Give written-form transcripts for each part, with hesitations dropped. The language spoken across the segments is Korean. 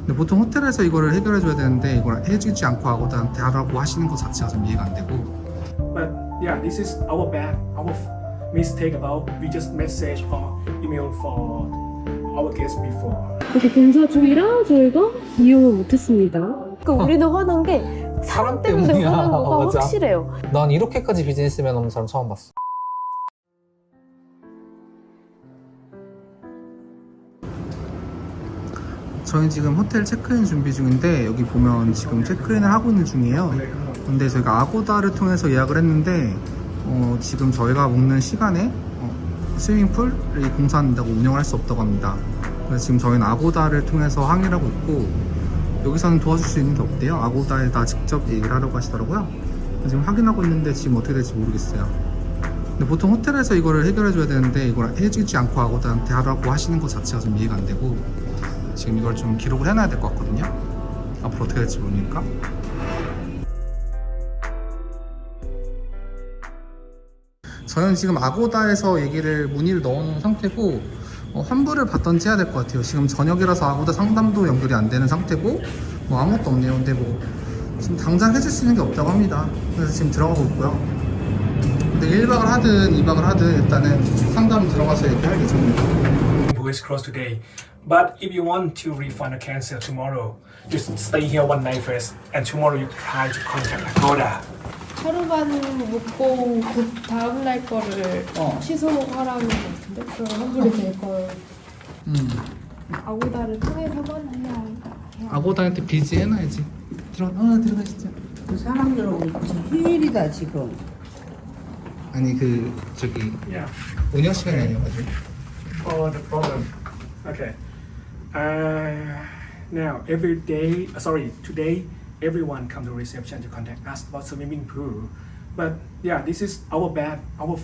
근데 보통 호텔에서 이거를 해결해 줘야 되는데 이걸 해주지 않고 아고다한테 하라고 하시는 것 자체가 좀 이해가 안 되고. But yeah, this is our bad, our mistake about we just message or email for our guests before. 그래서 공사 중이라 저희가 이용을 못했습니다. 그러니까 우리는 화난 게 사람 때문에 때문이야. 화난 거가 맞아. 확실해요. 난 이렇게까지 비즈니스맨 없는 사람 처음 봤어. 저희 지금 호텔 체크인 준비 중인데 여기 보면 지금 체크인을 하고 있는 중이에요. 근데 저희가 아고다를 통해서 예약을 했는데 지금 저희가 묵는 시간에 스위밍풀이 공사한다고 운영을 할 수 없다고 합니다. 그래서 지금 저희는 아고다를 통해서 항의를 하고 있고 여기서는 도와줄 수 있는 게 없대요. 아고다에다 직접 얘기를 하려고 하시더라고요. 지금 확인하고 있는데 지금 어떻게 될지 모르겠어요. 근데 보통 호텔에서 이거를 해결해 줘야 되는데 이걸 해주지 않고 아고다한테 하라고 하시는 것 자체가 좀 이해가 안 되고 지금 이걸 좀 기록을 해놔야 될 것 같거든요. 앞으로 어떻게 될지 모르니까. 저는 지금 아고다에서 문의를 넣어놓은 상태고 환불을 받던지 해야 될 것 같아요. 지금 저녁이라서 아고다 상담도 연결이 안 되는 상태고 뭐 아무것도 없네요. 근데 뭐 지금 당장 해줄 수 있는 게 없다고 합니다. 그래서 지금 들어가고 있고요. 근데 1박을 하든 2박을 하든 일단은 상담 들어가서 얘기할 예정입니다. Who is closed today. But if you want to refund or cancel tomorrow, just stay here one night first, and tomorrow you try to contact Agoda. 하루만 묵고 그 다음날 거를 취소하라는 거 같은데? 그럼 환불이 될 걸. 아고다를 통해서만 해야 아고다한테 비지 해놔야지. 들어가시죠. 그 사람들은 휴일이다 지금. 아니 저기 Yeah. 운영 시간이 아니어가지고. Oh, the problem. Okay. Now every day, today, everyone come to reception to contact us about swimming pool. But yeah, this is our bad, our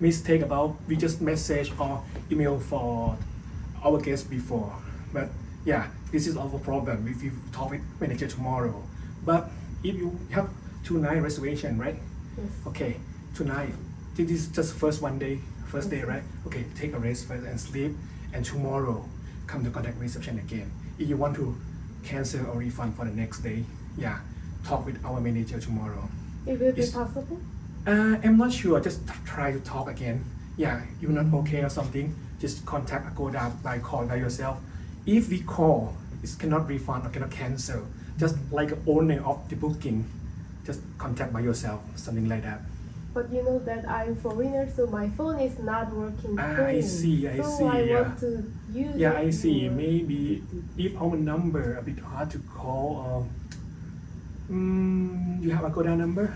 mistake about we just message or email for our guests before. But yeah, this is our problem if you talk with manager tomorrow. But if you have 2 night reservation, right? Yes. Okay, tonight. This is just first day, right? Okay, take a rest first and sleep, and tomorrow come to contact reception again. If you want to cancel or refund for the next day, yeah, talk with our manager tomorrow. It will be Is- possible? I'm not sure. Just try to talk again. Yeah, you're not okay or something. Just contact Agoda by call by yourself. If we call, it cannot refund or cannot cancel. Just like owner of the booking, just contact by yourself, something like that. But you know that I'm foreigner, so my phone is not working. I see, I so see, I yeah. want to use Yeah, it I see. more. Maybe if our number a bit hard to call, you have Agoda number?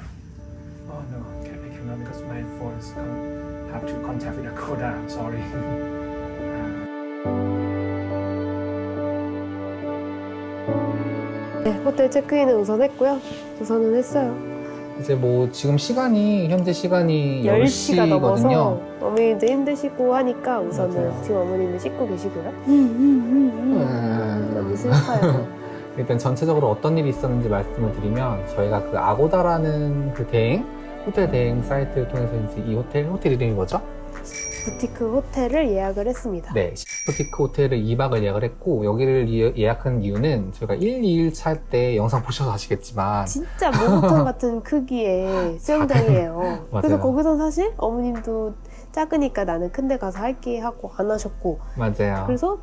Oh no, I cannot because my phone is have to contact with Agoda. I'm sorry. 네, 호텔 체크인은 우선 했고요. 우선은 했어요. 이제 뭐 지금 현재 시간이 10시가 10시거든요. 넘어서 어머님도 힘드시고 하니까 우선은 맞아요. 지금 어머님은 씻고 계시고요. 너무 슬퍼요. 일단 전체적으로 어떤 일이 있었는지 말씀을 드리면 저희가 그 아고다라는 그 호텔 대행 사이트를 통해서 이제 이 호텔 이름이 뭐죠? 부티크 호텔을 예약을 했습니다. 네, 부티크 호텔을 2박을 예약을 했고 여기를 예약한 이유는 저희가 1, 2일 차 때 영상 보셔서 아시겠지만 진짜 목욕탕 같은 크기의 수영장이에요. 그래서 맞아요. 거기선 사실 어머님도 작으니까 나는 큰 데 가서 할게 하고 안 하셨고 맞아요. 그래서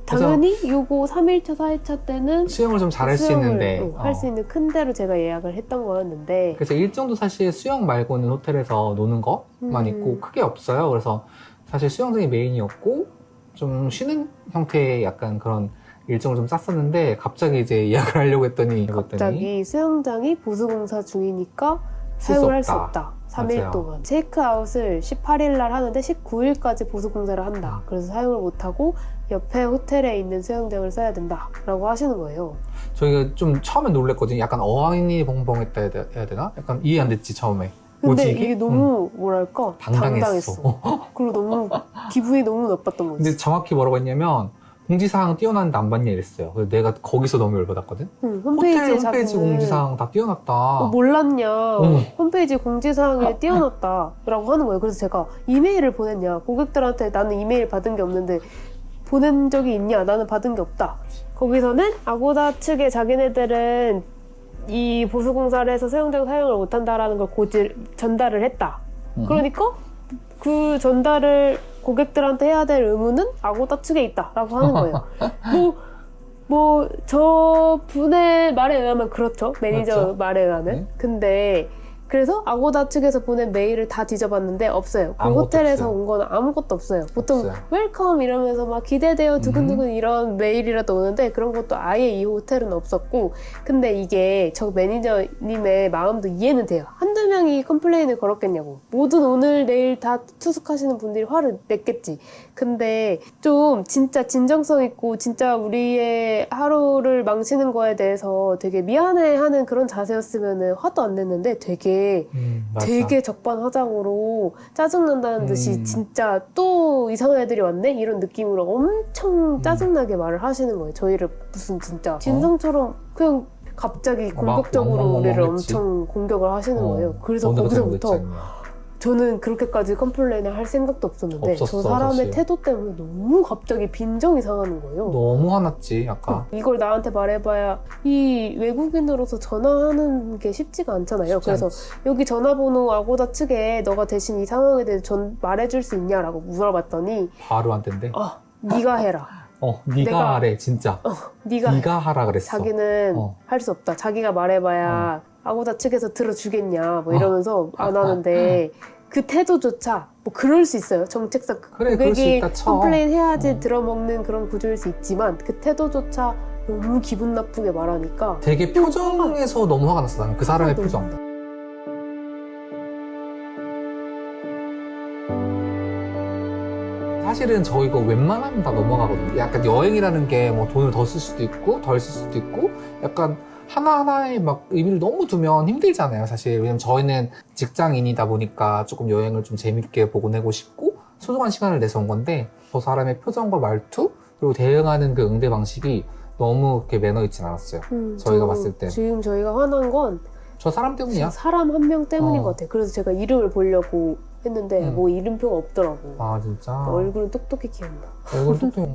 당연히 요거 3일차, 4일차 때는 수영을 좀 잘할 수 있는데 할 수 있는 큰 데로 제가 예약을 했던 거였는데 그래서 일정도 사실 수영 말고는 호텔에서 노는 것만 있고 크게 없어요. 그래서 사실 수영장이 메인이었고 좀 쉬는 형태의 약간 그런 일정을 좀 짰었는데 갑자기 이제 예약을 하려고 했더니 갑자기 수영장이 보수공사 중이니까 쓸 사용을 할 수 없다. 없다. 3일 맞아요. 동안 체크아웃을 18일 날 하는데 19일까지 보수공사를 한다. 그래서 사용을 못하고 옆에 호텔에 있는 수영장을 써야 된다 라고 하시는 거예요. 저희가 좀 처음에 놀랬거든요. 약간 어안이 벙벙했다 해야 되나? 약간 이해 안 됐지 처음에. 근데 뭐지 이게 너무 뭐랄까 당당했어. 그리고 너무 기분이 너무 나빴던 거지. 근데 정확히 뭐라고 했냐면 공지사항 띄워놨는데 안 봤냐 이랬어요. 그래서 내가 거기서 너무 열받았거든. 응, 호텔 홈페이지 자기는 공지사항 다 띄워놨다. 몰랐냐 응. 홈페이지 공지사항에 띄워놨다 라고 하는 거예요. 그래서 제가 이메일을 보냈냐 고객들한테 나는 이메일 받은 게 없는데 보낸 적이 있냐 나는 받은 게 없다 거기서는 아고다 측의 자기네들은 이 보수공사를 해서 수영장 사용을 못한다라는 걸 전달을 했다. 그러니까 그 전달을 고객들한테 해야 될 의무는 아고다 측에 있다라고 하는 거예요. 저 분의 말에 의하면 그렇죠. 매니저 그렇죠. 말에 의하면. 네. 근데 그래서 아고다 측에서 보낸 메일을 다 뒤져봤는데 없어요. 그 아무것도 호텔에서 없어요. 온 건 아무것도 없어요. 보통 없어요. 웰컴 이러면서 막 기대돼요 두근두근 이런 메일이라도 오는데 그런 것도 아예 이 호텔은 없었고, 근데 이게 저 매니저님의 마음도 이해는 돼요. 한두 명이 컴플레인을 걸었겠냐고. 모든 오늘 내일 다 투숙하시는 분들이 화를 냈겠지. 근데 좀 진짜 진정성 있고 진짜 우리의 하루를 망치는 거에 대해서 되게 미안해하는 그런 자세였으면 화도 안 냈는데 되게 맞아. 되게 적반하장으로 짜증난다는 듯이 진짜 또 이상한 애들이 왔네? 이런 느낌으로 엄청 짜증나게 말을 하시는 거예요. 저희를 무슨 진짜 진성처럼 그냥 갑자기 공격적으로 막 우리를 했지. 엄청 공격을 하시는 거예요. 그래서 오늘도 거기서부터 잘못했잖냐. 저는 그렇게까지 컴플레인을 할 생각도 없었는데 없었어, 저 사람의 사실. 태도 때문에 너무 갑자기 빈정이 상하는 거예요. 너무 화났지 아까. 이걸 나한테 말해봐야 이 외국인으로서 전화하는 게 쉽지가 않잖아요. 그래서 않지. 여기 전화번호 아고다 측에 너가 대신 이 상황에 대해서 말해줄 수 있냐라고 물어봤더니 바로 안 된대. 네가 해라. 네가 내가- 하래 진짜. 네가 하라 그랬어. 자기는 할 수 없다. 자기가 말해봐야 아고다 측에서 들어주겠냐 뭐 이러면서 안 하는데 그 태도조차 뭐 그럴 수 있어요. 정책상 그래, 그럴 수 고객이 있다 쳐. 컴플레인 해야지 들어먹는 그런 구조일 수 있지만 그 태도조차 너무 기분 나쁘게 말하니까 되게 표정에서 너무 화가 났어. 나는 그 사람의 너무 표정. 사실은 저 이거 웬만하면 다 넘어가거든요. 약간 여행이라는 게 뭐 돈을 더 쓸 수도 있고 덜 쓸 수도 있고 약간 하나하나에 막 의미를 너무 두면 힘들잖아요, 사실. 왜냐면 저희는 직장인이다 보니까 조금 여행을 좀 재밌게 보고 내고 싶고 소중한 시간을 내서 온 건데 저 사람의 표정과 말투 그리고 대응하는 그 응대 방식이 너무 그렇게 매너 있진 않았어요. 저희가 봤을 때. 지금 저희가 화난 건 저 사람 때문이야. 사람 한 명 때문인 어. 것 같아요. 그래서 제가 이름을 보려고 했는데 뭐 이름표가 없더라고. 아 진짜. 얼굴은 똑똑히 기억나. 얼굴 똑똑.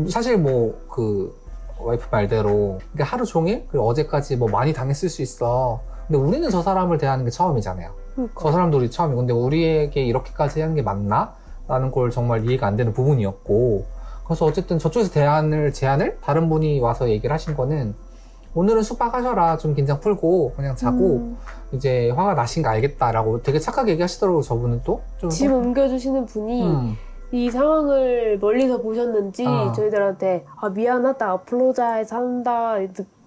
사실 뭐 그 와이프 말대로 그러니까 하루 종일 그리고 어제까지 뭐 많이 당했을 수 있어. 근데 우리는 저 사람을 대하는 게 처음이잖아요. 그러니까. 저 사람도 우리 처음이고 근데 우리에게 이렇게까지 하는 게 맞나? 라는 걸 정말 이해가 안 되는 부분이었고 그래서 어쨌든 저쪽에서 제안을 다른 분이 와서 얘기를 하신 거는 오늘은 숙박하셔라. 좀 긴장 풀고 그냥 자고 이제 화가 나신 거 알겠다라고 되게 착하게 얘기하시더라고요. 저분은 또 좀 집 옮겨주시는 분이 이 상황을 멀리서 보셨는지 저희들한테 미안하다, apologize 한다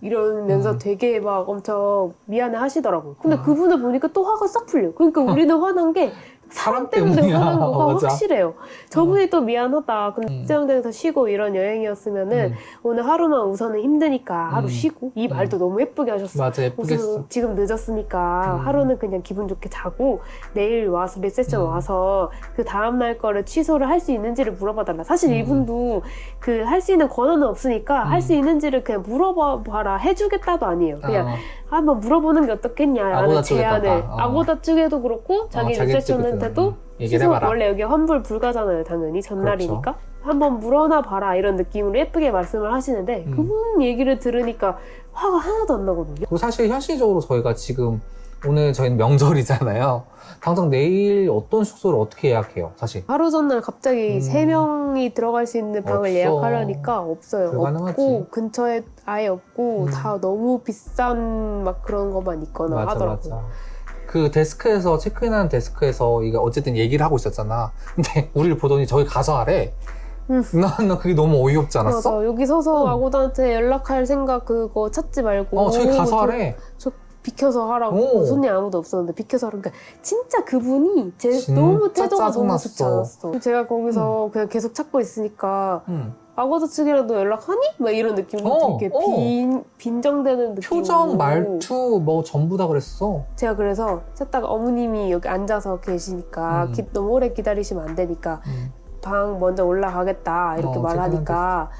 이러면서 되게 막 엄청 미안해 하시더라고요. 근데 그분을 보니까 또 화가 싹 풀려. 그러니까 우리는 화난 게 사람 때문에 때문이야. 화난 거가 맞아. 확실해요. 저분이 또 미안하다. 근데 수영장에서 쉬고 이런 여행이었으면은 오늘 하루만 우선은 힘드니까 하루 쉬고 이 말도 너무 예쁘게 하셨어. 맞아 예쁘게 했어. 우선 지금 늦었으니까 하루는 그냥 기분 좋게 자고 내일 와서 리셉션 와서 그 다음날 거를 취소를 할 수 있는지를 물어봐달라. 사실 이분도 그 할 수 있는 권한은 없으니까 할 수 있는지를 그냥 물어봐라 해주겠다도 아니에요. 그냥 한번 물어보는 게 어떻겠냐라는 아고다 제안을 쪽에다가, 아고다 측에도 그렇고 자기 자기 리셉션한테도 얘기를 취소, 해봐라. 원래 여기 환불 불가잖아요. 당연히 전날이니까 그렇죠. 한번 물어나 봐라 이런 느낌으로 예쁘게 말씀을 하시는데 그분 얘기를 들으니까 화가 하나도 안 나거든요. 그리고 사실 현실적으로 저희가 지금 오늘 저희는 명절이잖아요. 당장 내일 어떤 숙소를 어떻게 예약해요, 사실? 하루 전날 갑자기 3명이 들어갈 수 있는 방을 없어. 예약하려니까 없어요. 불가능하지. 없고 근처에 아예 없고 다 너무 비싼 막 그런 것만 있거나 하더라고요. 그 데스크에서 체크인하는 데스크에서 이게 어쨌든 얘기를 하고 있었잖아. 근데 우리를 보더니 저기 가서 하래. 나 그게 너무 어이없지 않았어? 맞아. 여기 서서 아고다한테 연락할 생각 그거 찾지 말고 저기 가서 하래. 저 비켜서 하라고. 오. 손님 아무도 없었는데 비켜서 하라고. 그러니까 진짜 그분이 진짜 너무 태도가 너무 짜증났어. 좋지 않았어. 제가 거기서 그냥 계속 찾고 있으니까 응. 아고다 측이라도 연락하니? 막 이런 느낌으로 되게 빈정되는 느낌. 표정, 말투 뭐 전부 다 그랬어. 제가 그래서 찾다가 어머님이 여기 앉아서 계시니까 너무 오래 기다리시면 안 되니까 방 먼저 올라가겠다 이렇게 말하니까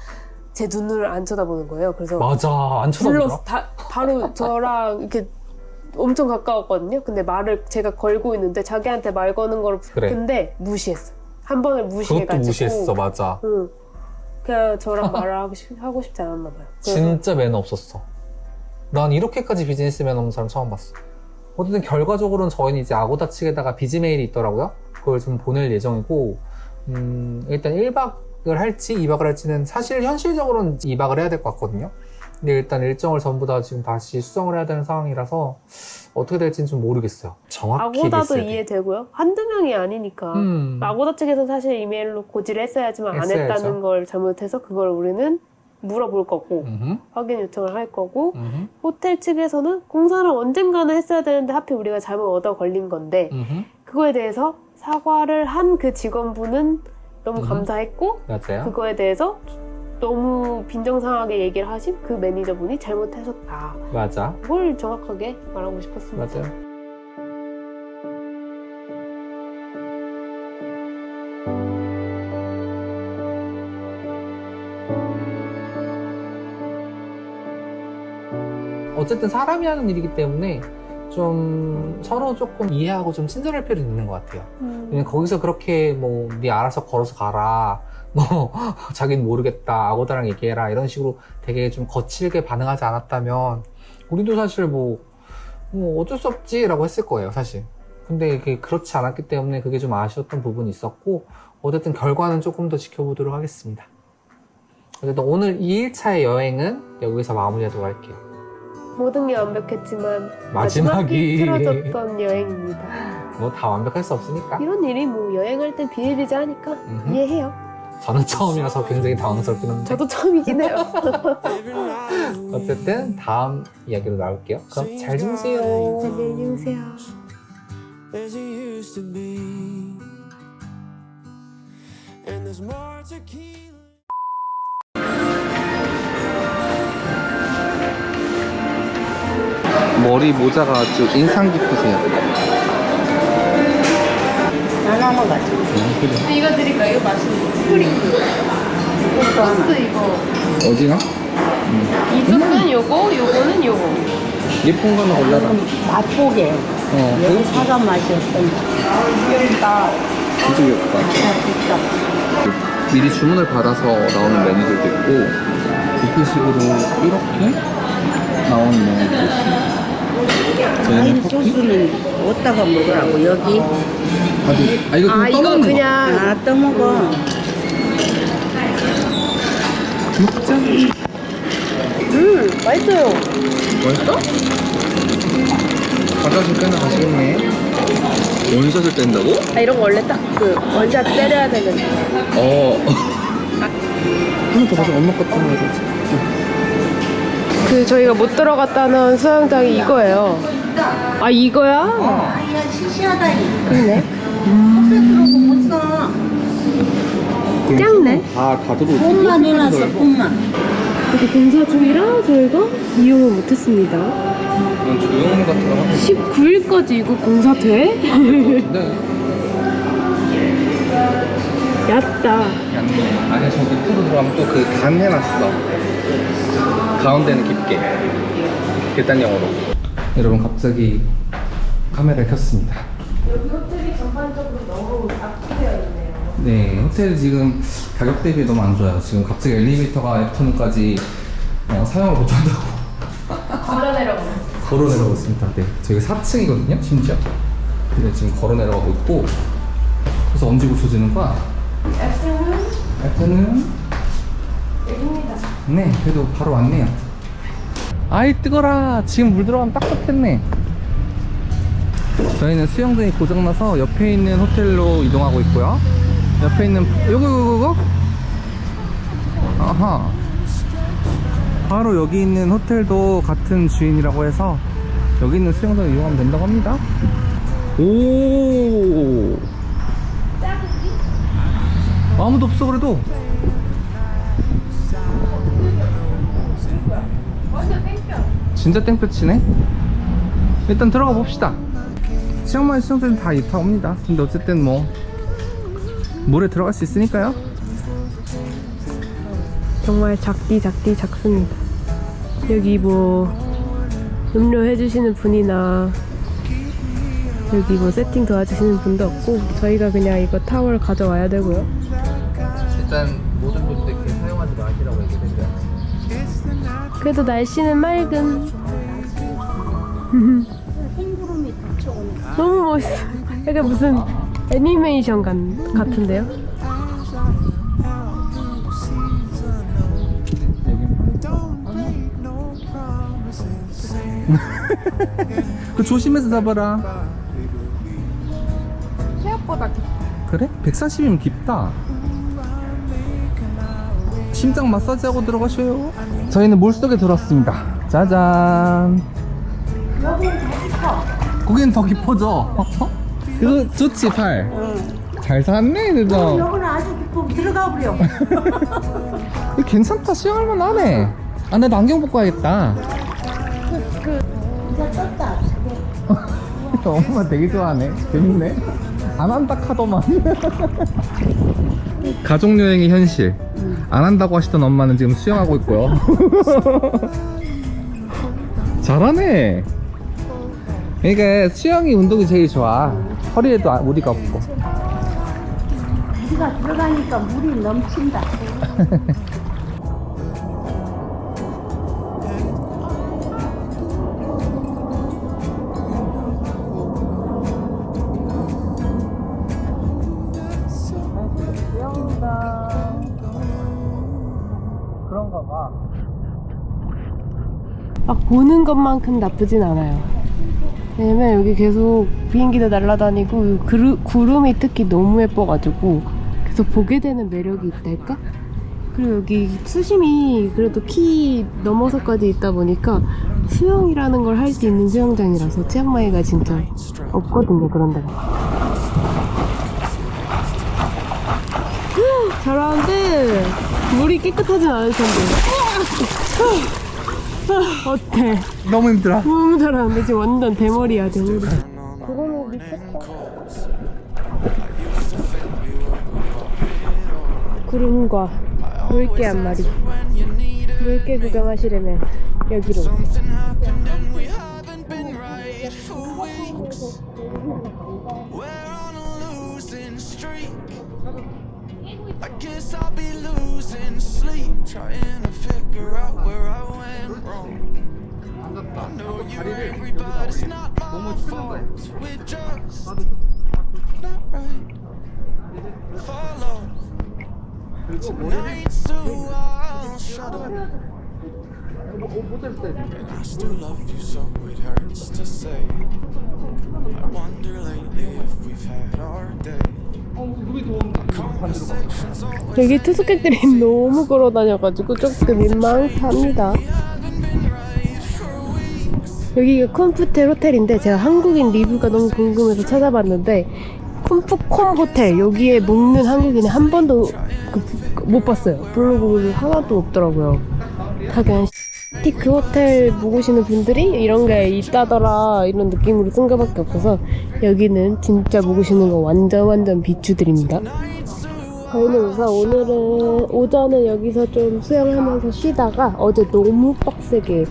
제 눈을 안 쳐다보는 거예요. 그래서 맞아, 안 쳐다보더라. 불러서 바로 저랑 이렇게 엄청 가까웠거든요. 근데 말을 제가 걸고 있는데 자기한테 말 거는 거를 그래. 근데 무시했어. 한 번을 그것도 무시해가지고 무시했어, 맞아. 응. 그냥 저랑 말을 하고 싶지 않았나 봐요. 그래서 진짜 매너 없었어. 난 이렇게까지 비즈니스 매너 없는 사람 처음 봤어. 어쨌든 결과적으로는 저희는 이제 아고다 측에다가 비즈 메일이 있더라고요. 그걸 좀 보낼 예정이고, 일단 1박을 할지 2박을 할지는 사실 현실적으로는 2박을 해야 될 것 같거든요. 근데 일단 일정을 전부 다 지금 다시 수정을 해야 되는 상황이라서 어떻게 될지는 좀 모르겠어요. 정확히 아고다도 리스트에. 이해되고요. 한두 명이 아니니까. 아고다 측에서 사실 이메일로 고지를 했어야지만 안 했어야죠. 했다는 걸 잘못해서 그걸 우리는 물어볼 거고 음흠, 확인 요청을 할 거고 음흠, 호텔 측에서는 공사를 언젠가는 했어야 되는데 하필 우리가 잘못 얻어 걸린 건데 음흠. 그거에 대해서 사과를 한 그 직원분은 너무 음흠. 감사했고 맞아요. 그거에 대해서 너무 빈정상하게 얘기를 하신 그 매니저분이 잘못하셨다. 맞아. 그걸 정확하게 말하고 싶었습니다. 맞아요. 어쨌든 사람이 하는 일이기 때문에 좀 서로 조금 이해하고 좀 친절할 필요는 있는 것 같아요. 왜냐면 거기서 그렇게 뭐 네 알아서 걸어서 가라, 뭐 자기는 모르겠다, 아고다랑 얘기해라 이런 식으로 되게 좀 거칠게 반응하지 않았다면 우리도 사실 뭐 어쩔 수 없지라고 했을 거예요, 사실. 근데 그게 그렇지 않았기 때문에 그게 좀 아쉬웠던 부분이 있었고, 어쨌든 결과는 조금 더 지켜보도록 하겠습니다. 어쨌든 오늘 2일차의 여행은 여기서 마무리하도록 할게요. 모든 게 완벽했지만 마지막이 틀어졌던 여행입니다. 뭐 다 완벽할 수 없으니까. 이런 일이 뭐 여행할 땐 비일비재하니까 이해해요. 저는 처음이라서 굉장히 당황스럽긴 한데. 저도 처음이긴 해요. 어쨌든 다음 이야기로 나올게요. 그럼 잘 주무세요. 안녕히 주무세요. as you used to be. And there's more tequila. 머리 모자가 아주 인상 깊으세요. 하나 먹었지. 이거 드릴까요? 이거 맛있는 스프링크. 소스 이거. 어디나? 이쪽은 요거, 요거는 요거. 예쁜 거는 골라라. 맛보게. 여기 사과 맛이 어떤가. 귀엽다. 진짜 귀엽다. 미리 주문을 받아서 나오는 메뉴들도 있고, 뷔페식으로 이렇게 나오는 메뉴도 있어요. 저희는 와인 커피? 소스는 어디다가 먹으라고 여기? 이거 그냥 이거 떠먹는 거. 그냥 떠먹어. 먹자. 맛있어요. 맛있어? 화장실 빼나 가시겠네. 원샷을 뗀다고? 이런 거 원래 딱 그 원샷 때려야 되는데. 하나 더 가져. 엄마 것도 하나 가져. 그 저희가 못 들어갔다는 수영장이 이거예요. 아 이거야? 아야 시시하다 이거. 그러네. 들어오고 못 써. 작네. 다 들어오지. 뽕만 해놨어 뽕만. 근데 공사 중이라 저희가 이용을 못했습니다. 이건 조용 같은 거 하고 19일까지 이거 공사 돼? 있는데. 얕다. 얇네. 안에 저 밑으로 들어가면 또 그 간 해놨어. 가운데는 깊게. 계단형으로. 여러분 갑자기 카메라를 켰습니다. 여기 호텔이 전반적으로 너무 압축되어 있네요. 네, 호텔 지금 가격 대비 너무 안 좋아요. 지금 갑자기 엘리베이터가 애프터눈까지 사용을 못한다고 걸어 내려가요. 걸어 내려가고 있습니다. 네, 저희가 4층이거든요, 심지어. 근데 지금 걸어 내려가고 있고, 그래서 언제 고쳐지는 거야? 애프터눈 여기입니다. 네, 그래도 바로 왔네요. 아이 뜨거라. 지금 물 들어가면 딱 좋겠네. 저희는 수영등이 고장나서 옆에 있는 호텔로 이동하고 있고요. 옆에 있는 요거 아하, 바로 여기 있는 호텔도 같은 주인이라고 해서 여기 있는 수영장을 이용하면 된다고 합니다. 오, 아무도 없어. 그래도 진짜 땡볕이네. 일단 들어가 봅시다. 치앙마이 수영장은 다 이타 옵니다. 근데 어쨌든 뭐 물에 들어갈 수 있으니까요. 정말 작습니다. 여기 뭐 음료 해주시는 분이나 여기 뭐 세팅 도와주시는 분도 없고 저희가 그냥 이거 타월 가져와야 되고요. 일단 모든 분들께 사용하는 그래도 날씨는 맑음. 흰구름이 덮쳐오네. 너무 멋있어. 약간 무슨 애니메이션 같은데요? 그 조심해서 잡아라. 생각보다 그래? 140이면 깊다. 심장 마사지하고 들어가셔요. 저희는 물속에 들어왔습니다. 짜잔. 여기는 더 깊어. 거기는 더 깊어져. 이거 좋지, 팔? 잘 샀네, 그죠? 여기는 아주 깊어. 들어가 버려. 이거 괜찮다, 수영할만 하네. 아, 나도 안경 벗고 와야겠다. 이제 떴다. 엄마 되게 좋아하네. 재밌네. 안 한다 카더만. 가족여행의 현실. 안 한다고 하시던 엄마는 지금 수영하고 있고요. 잘하네. 그러니까 수영이 운동이 제일 좋아. 허리에도 무리가 없고. 우리가 들어가니까 물이 넘친다. 그런가 봐. 막 보는 것만큼 나쁘진 않아요. 왜냐면 여기 계속 비행기도 날아다니고 구름이 특히 너무 예뻐가지고 계속 보게 되는 매력이 있달까? 그리고 여기 수심이 그래도 키 넘어서까지 있다 보니까 수영이라는 걸 할 수 있는 수영장이라서 치앙마이가 진짜 없거든요, 그런 데가. 잘하는데 물이 깨끗하진 않을 텐데. 어때? 너무 힘들어. 너무 잘하는데 지금 완전 대머리야, 대머리. 그거는 미쳤다. 구름과 물개 한 마리. 물개 구경하시려면 여기로. I guess I'll be losing sleep, trying to figure out where I went wrong. I know you're angry, but it's not my fault. We're just not right. Follow tonight, so I'll shut up. And I still love you, so it hurts to say. I wonder lately if we've had our day. 여기 투숙객들이 너무 걸어다녀가지고 조금 민망합니다. 여기가 콤프텔 호텔인데 제가 한국인 리뷰가 너무 궁금해서 찾아봤는데 콤프콤 호텔 여기에 묵는 한국인은 한 번도 못 봤어요. 블로그를 하나도 없더라고요. 다 그냥 티크 호텔 묵으시는 분들이 이런 게 있다더라 이런 느낌으로 쓴 거밖에 없어서 여기는 진짜 묵으시는 거 완전 비추드립니다. 저희는 우선 오늘은 오전에 여기서 좀 수영하면서 쉬다가 어제 너무 빡세게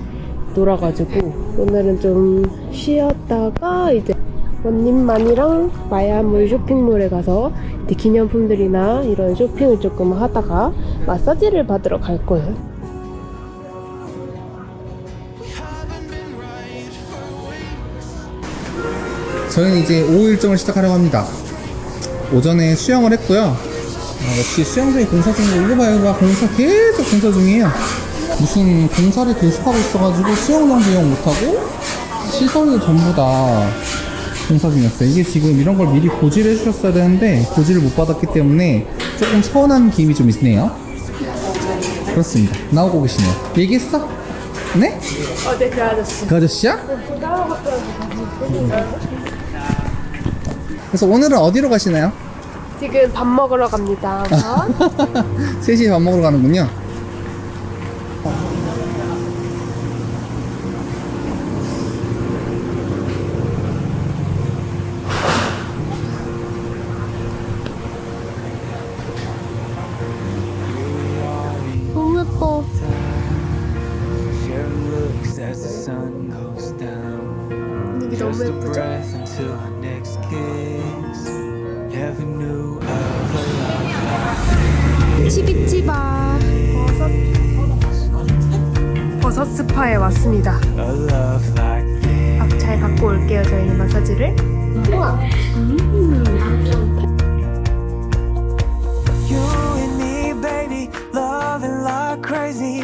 놀아가지고 오늘은 좀 쉬었다가 이제 원님만이랑 마야몰 쇼핑몰에 가서 이제 기념품들이나 이런 쇼핑을 조금 하다가 마사지를 받으러 갈 거예요. 저희는 이제 오후 일정을 시작하려고 합니다. 오전에 수영을 했고요. 역시 수영장이 공사 중이고 이거 봐 공사 계속 공사 중이에요. 무슨 공사를 계속하고 있어가지고 수영장도 이용 못하고 시설도 전부 다 공사 중이었어요. 이게 지금 이런 걸 미리 고지를 해주셨어야 되는데 고지를 못 받았기 때문에 조금 서운한 기분이 좀 있네요. 그렇습니다. 나오고 계시네요. 얘기했어? 네? 어제 그 아저씨. 그 아저씨야? 그래서 오늘은 어디로 가시나요? 지금 밥 먹으러 갑니다. 3시에 밥 먹으러 가는군요. 너무 예뻐. Share looks as the sun goes down. 분위기 너무 Just a 예쁘죠? breath until our next kiss. Never knew of a love like 치비치밥. 버섯 버섯 스파에 왔습니다. A love like this. 잘 받고 올게요, 저희는 마사지를. 우와. You and me, baby, loving like crazy.